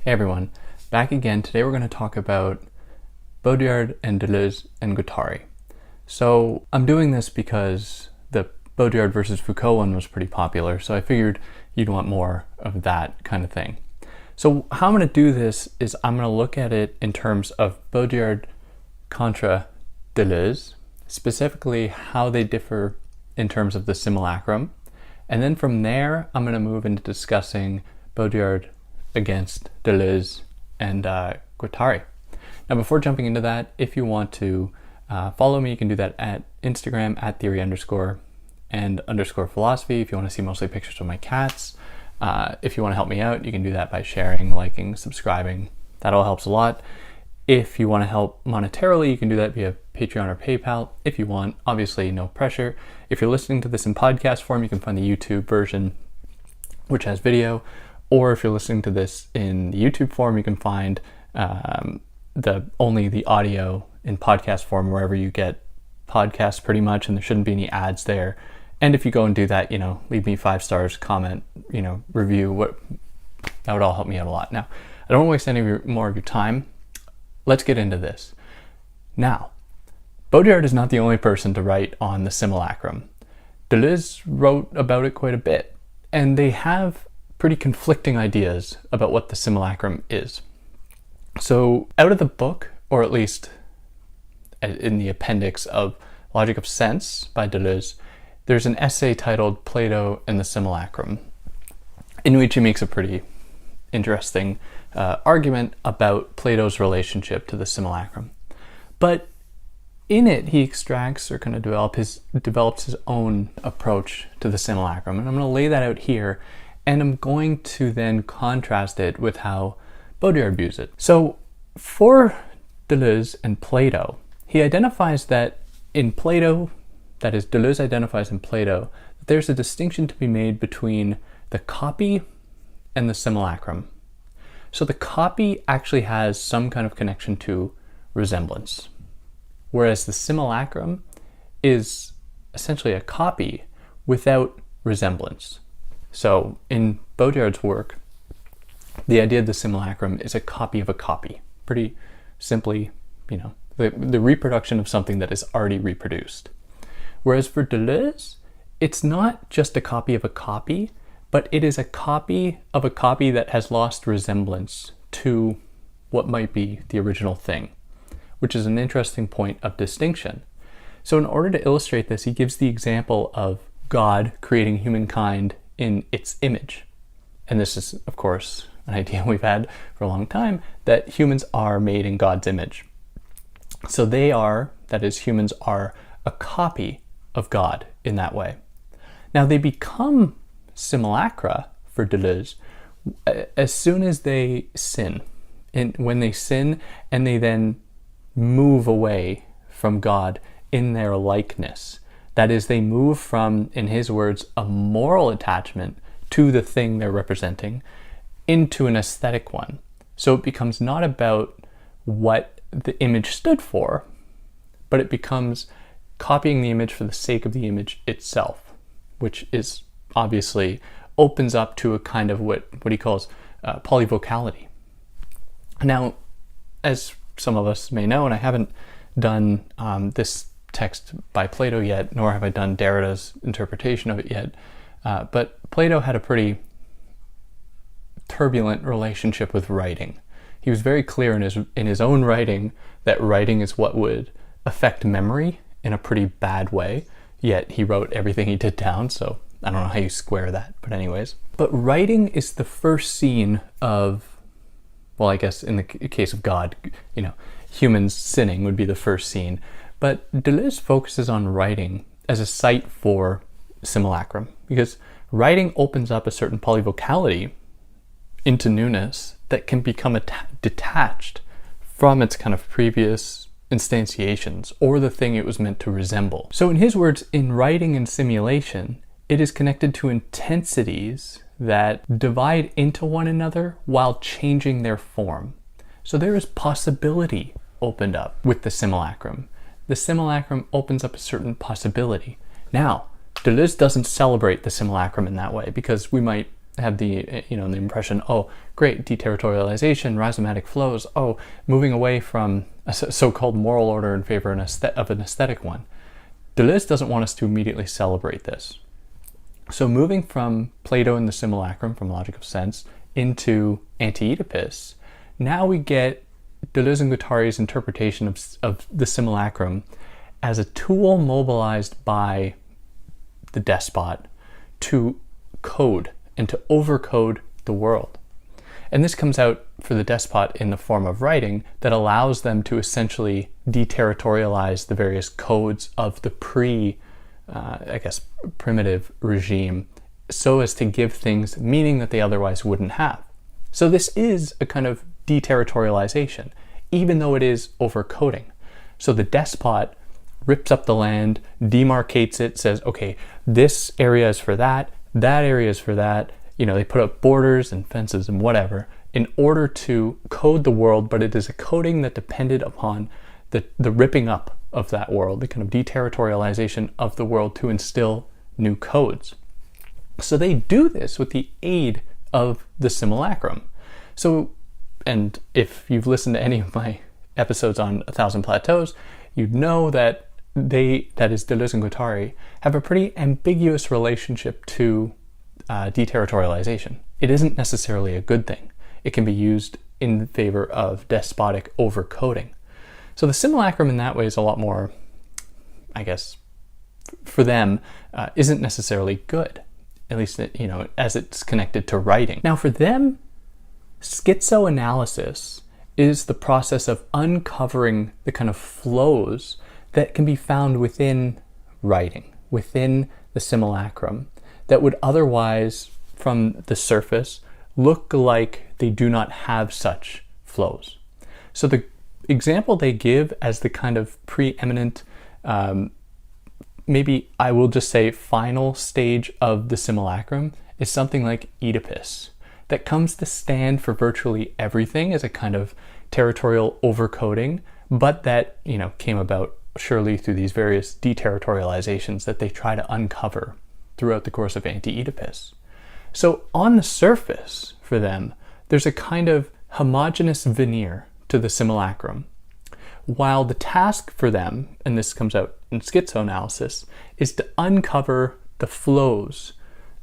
Hey everyone, back again. Today we're going to talk about Baudrillard and Deleuze and Guattari. So I'm doing this because the Baudrillard versus Foucault one was pretty popular, so I figured you'd want more of that kind of thing. So how I'm going to do this is I'm going to look at it in terms of Baudrillard contra Deleuze, specifically how they differ in terms of the simulacrum. And then from there, I'm going to move into discussing Baudrillard against Deleuze and Guattari. Now, before jumping into that, if you want to follow me, you can do that at Instagram at theory_and_philosophy. If you want to see mostly pictures of my cats, if you want to help me out, you can do that by sharing, liking, subscribing. That all helps a lot. If you want to help monetarily, you can do that via Patreon or PayPal. If you want, obviously no pressure. If you're listening to this in podcast form, you can find the YouTube version, which has video. Or if you're listening to this in the YouTube form, you can find only the audio in podcast form wherever you get podcasts pretty much, and there shouldn't be any ads there. And if you go and do that, leave me 5 stars, comment, review, that would all help me out a lot. Now, I don't want to waste any more of your time. Let's get into this. Now, Baudrillard is not the only person to write on the simulacrum. Deleuze wrote about it quite a bit, and they have pretty conflicting ideas about what the simulacrum is. So out of the book, or at least in the appendix of Logic of Sense by Deleuze, there's an essay titled Plato and the Simulacrum, in which he makes a pretty interesting argument about Plato's relationship to the simulacrum. But in it, he extracts or kind of develops his own approach to the simulacrum. And I'm going to lay that out here, and I'm going to then contrast it with how Baudrillard views it. So for Deleuze and Plato, he identifies that in Plato, that is, Deleuze identifies in Plato, that there's a distinction to be made between the copy and the simulacrum. So the copy actually has some kind of connection to resemblance, whereas the simulacrum is essentially a copy without resemblance. So in Baudrillard's work, the idea of the simulacrum is a copy of a copy. Pretty simply, the reproduction of something that is already reproduced. Whereas for Deleuze, it's not just a copy of a copy, but it is a copy of a copy that has lost resemblance to what might be the original thing, which is an interesting point of distinction. So in order to illustrate this, he gives the example of God creating humankind in its image. And this is, of course, an idea we've had for a long time, that humans are made in God's image. So humans are a copy of God in that way. Now they become simulacra for Deleuze as soon as they sin. When they sin and they then move away from God in their likeness. That is, they move from, in his words, a moral attachment to the thing they're representing into an aesthetic one. So it becomes not about what the image stood for, but it becomes copying the image for the sake of the image itself, which is obviously opens up to a kind of what he calls polyvocality. Now, as some of us may know, and I haven't done this text by Plato yet, nor have I done Derrida's interpretation of it yet, but Plato had a pretty turbulent relationship with writing. He was very clear in his own writing that writing is what would affect memory in a pretty bad way, yet he wrote everything he did down, so I don't know how you square that, but anyways. But writing is the first scene of, well, I guess in the case of God, humans sinning would be the first scene. But Deleuze focuses on writing as a site for simulacrum, because writing opens up a certain polyvocality into newness that can become detached from its kind of previous instantiations or the thing it was meant to resemble. So in his words, in writing and simulation, it is connected to intensities that divide into one another while changing their form. So there is possibility opened up with the simulacrum. The simulacrum opens up a certain possibility. Now, Deleuze doesn't celebrate the simulacrum in that way, because we might have the the impression, oh, great, deterritorialization, rhizomatic flows, oh, moving away from a so-called moral order in favor of an aesthetic one. Deleuze doesn't want us to immediately celebrate this. So moving from Plato and the simulacrum, from Logic of Sense, into Anti-Oedipus, now we get Deleuze and Guattari's interpretation of the simulacrum as a tool mobilized by the despot to code and to overcode the world. And this comes out for the despot in the form of writing that allows them to essentially deterritorialize the various codes of the primitive regime so as to give things meaning that they otherwise wouldn't have. So this is a kind of deterritorialization, even though it is overcoding. So the despot rips up the land, demarcates it, says, okay, this area is for that area is for that. They put up borders and fences and whatever in order to code the world, but it is a coding that depended upon the ripping up of that world, the kind of deterritorialization of the world to instill new codes. So they do this with the aid of the simulacrum. So, and if you've listened to any of my episodes on 1,000 Plateaus, you'd know that that is Deleuze and Guattari, have a pretty ambiguous relationship to deterritorialization. It isn't necessarily a good thing. It can be used in favor of despotic overcoding. So the simulacrum in that way is a lot more, I guess, for them, isn't necessarily good, at least, as it's connected to writing. Now for them, schizoanalysis is the process of uncovering the kind of flows that can be found within writing, within the simulacrum, that would otherwise, from the surface, look like they do not have such flows. So the example they give as the kind of preeminent, maybe I will just say final stage of the simulacrum is something like Oedipus, that comes to stand for virtually everything as a kind of territorial overcoding, but that, came about surely through these various deterritorializations that they try to uncover throughout the course of Anti-Oedipus. So on the surface, for them, there's a kind of homogeneous veneer to the simulacrum, while the task for them, and this comes out in schizoanalysis, is to uncover the flows,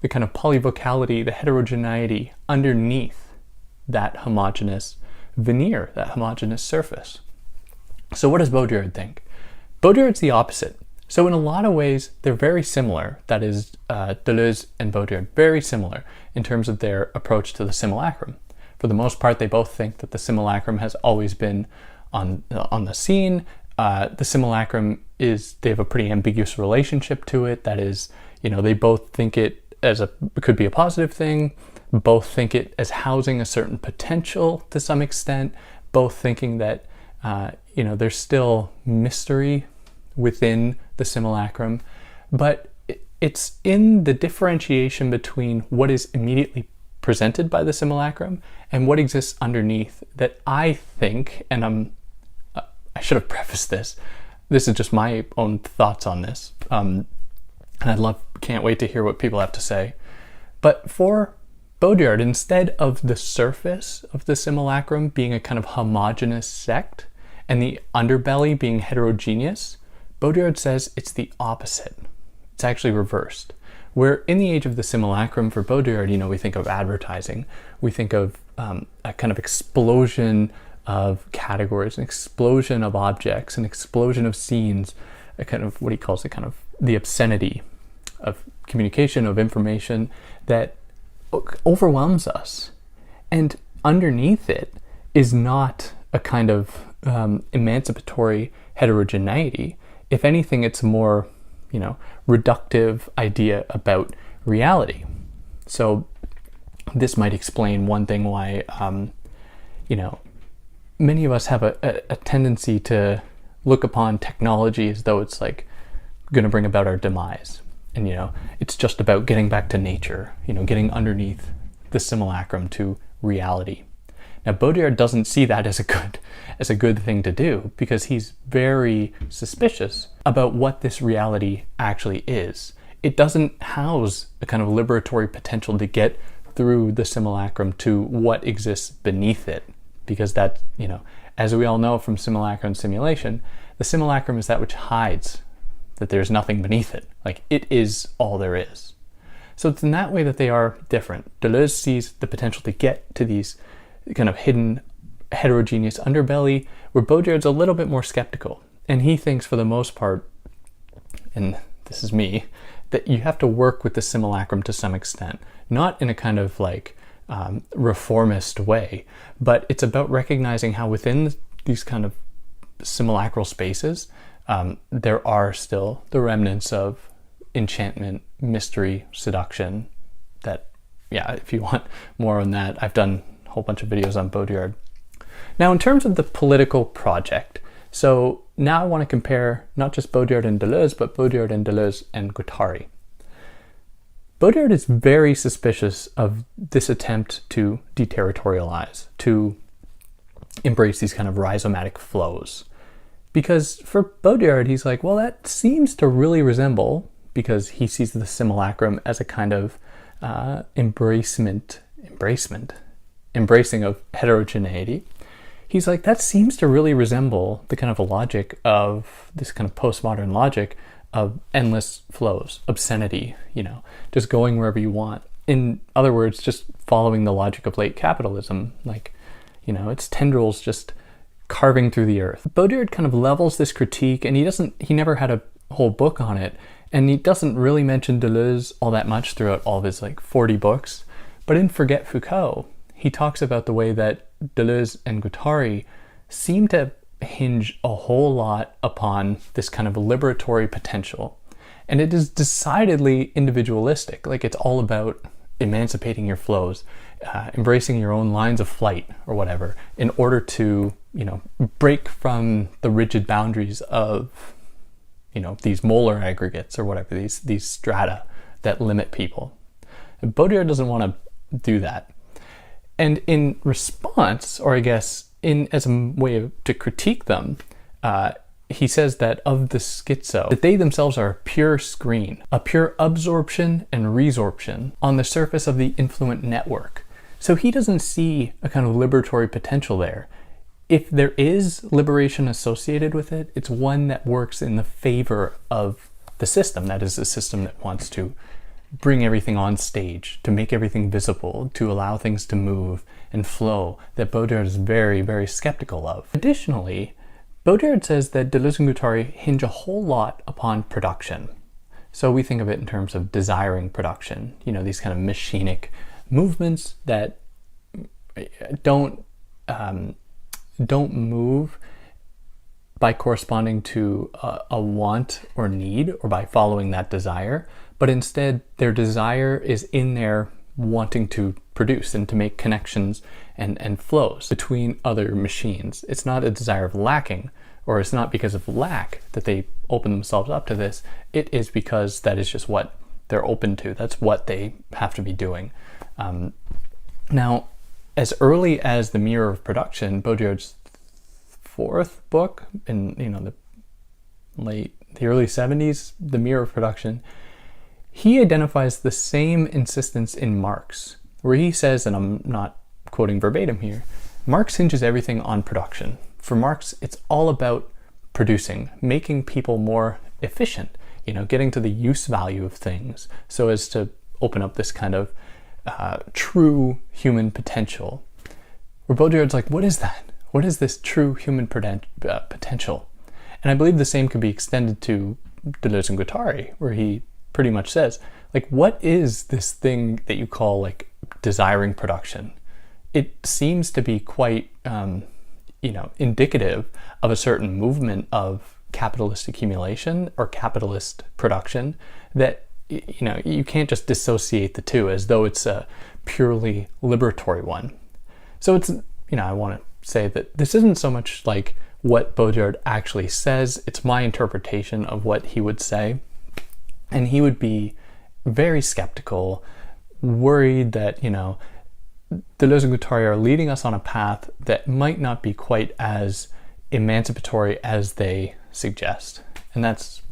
the kind of polyvocality, the heterogeneity underneath that homogeneous veneer, that homogeneous surface. So what does Baudrillard think? Baudrillard's the opposite. So in a lot of ways, they're very similar. That is, Deleuze and Baudrillard, very similar in terms of their approach to the simulacrum. For the most part, they both think that the simulacrum has always been on the scene. The simulacrum they have a pretty ambiguous relationship to it. That is, they both think it could be a positive thing, both think it as housing a certain potential to some extent, both thinking that, there's still mystery within the simulacrum, but it's in the differentiation between what is immediately presented by the simulacrum and what exists underneath that I think, and I should have prefaced this is just my own thoughts on this, and can't wait to hear what people have to say. But for Baudrillard, instead of the surface of the simulacrum being a kind of homogeneous sect and the underbelly being heterogeneous, Baudrillard says it's the opposite. It's actually reversed. Where in the age of the simulacrum for Baudrillard, we think of advertising, we think of a kind of explosion of categories, an explosion of objects, an explosion of scenes, a kind of what he calls the obscenity of communication, of information that overwhelms us. And underneath it is not a kind of emancipatory heterogeneity. If anything, it's a more, reductive idea about reality. So this might explain one thing why, many of us have a tendency to look upon technology as though it's like going to bring about our demise. And, it's just about getting back to nature, getting underneath the simulacrum to reality. Now, Baudrillard doesn't see that as a good thing to do, because he's very suspicious about what this reality actually is. It doesn't house a kind of liberatory potential to get through the simulacrum to what exists beneath it, because that, as we all know from simulacrum and simulation, the simulacrum is that which hides that there's nothing beneath it. Like, it is all there is. So it's in that way that they are different. Deleuze sees the potential to get to these kind of hidden heterogeneous underbelly, where Baudrillard's a little bit more skeptical. And he thinks, for the most part, and this is me, that you have to work with the simulacrum to some extent. Not in a kind of like reformist way, but it's about recognizing how within these kind of simulacral spaces, there are still the remnants of enchantment, mystery, seduction. That, yeah, if you want more on that, I've done a whole bunch of videos on Baudrillard. Now, in terms of the political project, so now I want to compare not just Baudrillard and Deleuze, but Baudrillard and Deleuze and Guattari. Baudrillard is very suspicious of this attempt to deterritorialize, to embrace these kind of rhizomatic flows. Because for Baudrillard, he's like, well, that seems to really resemble, because he sees the simulacrum as a kind of embracing of heterogeneity. He's like, that seems to really resemble the kind of logic of this kind of postmodern logic of endless flows, obscenity, just going wherever you want. In other words, just following the logic of late capitalism, like, its tendrils just carving through the earth. Baudrillard kind of levels this critique, and he never had a whole book on it, and he doesn't really mention Deleuze all that much throughout all of his 40 books. But in Forget Foucault, he talks about the way that Deleuze and Guattari seem to hinge a whole lot upon this kind of liberatory potential. And it is decidedly individualistic. Like, it's all about emancipating your flows, embracing your own lines of flight or whatever, in order to, break from the rigid boundaries of, these molar aggregates or whatever, these strata that limit people. And Baudrillard doesn't want to do that. And in response, or I guess as a way to critique them, he says that of the schizo, that they themselves are a pure screen, a pure absorption and resorption on the surface of the influent network. So he doesn't see a kind of liberatory potential there. If there is liberation associated with it, it's one that works in the favor of the system. That is, a system that wants to bring everything on stage, to make everything visible, to allow things to move and flow, that Baudrillard is very, very skeptical of. Additionally, Baudrillard says that Deleuze and Guattari hinge a whole lot upon production. So we think of it in terms of desiring production, these kind of machinic movements that don't move by corresponding to a want or need, or by following that desire, but instead their desire is in their wanting to produce and to make connections and flows between other machines. It's not a desire of lacking, or it's not because of lack that they open themselves up to this. It is because that is just what they're open to. That's what they have to be doing. Now, as early as The Mirror of Production, Baudrillard's fourth book in the early 70s, The Mirror of Production, he identifies the same insistence in Marx, where he says, and I'm not quoting verbatim here, Marx hinges everything on production. For Marx, it's all about producing, making people more efficient, getting to the use value of things so as to open up this kind of true human potential. Where Baudrillard's like, what is that? What is this true human potential? And I believe the same could be extended to Deleuze and Guattari, where he pretty much says, what is this thing that you call desiring production? It seems to be quite, indicative of a certain movement of capitalist accumulation or capitalist production that, you can't just dissociate the two as though it's a purely liberatory one. So it's, I want to say that this isn't so much like what Baudrillard actually says, it's my interpretation of what he would say. And he would be very skeptical, worried that, Deleuze and Guattari are leading us on a path that might not be quite as emancipatory as they suggest. And that's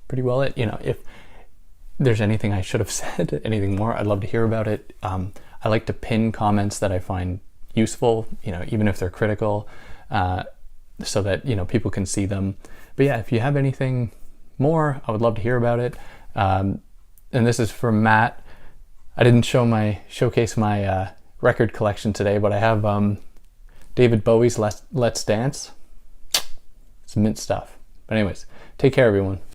pretty well it. If there's anything I should have said, anything more, I'd love to hear about it. I I like to pin comments that I find useful, even if they're critical, so that, people can see them. But yeah, if you have anything more, I would love to hear about it. And this is from Matt. I didn't showcase my record collection today, but I have David Bowie's Let's Dance. It's mint stuff. But anyways, take care, everyone.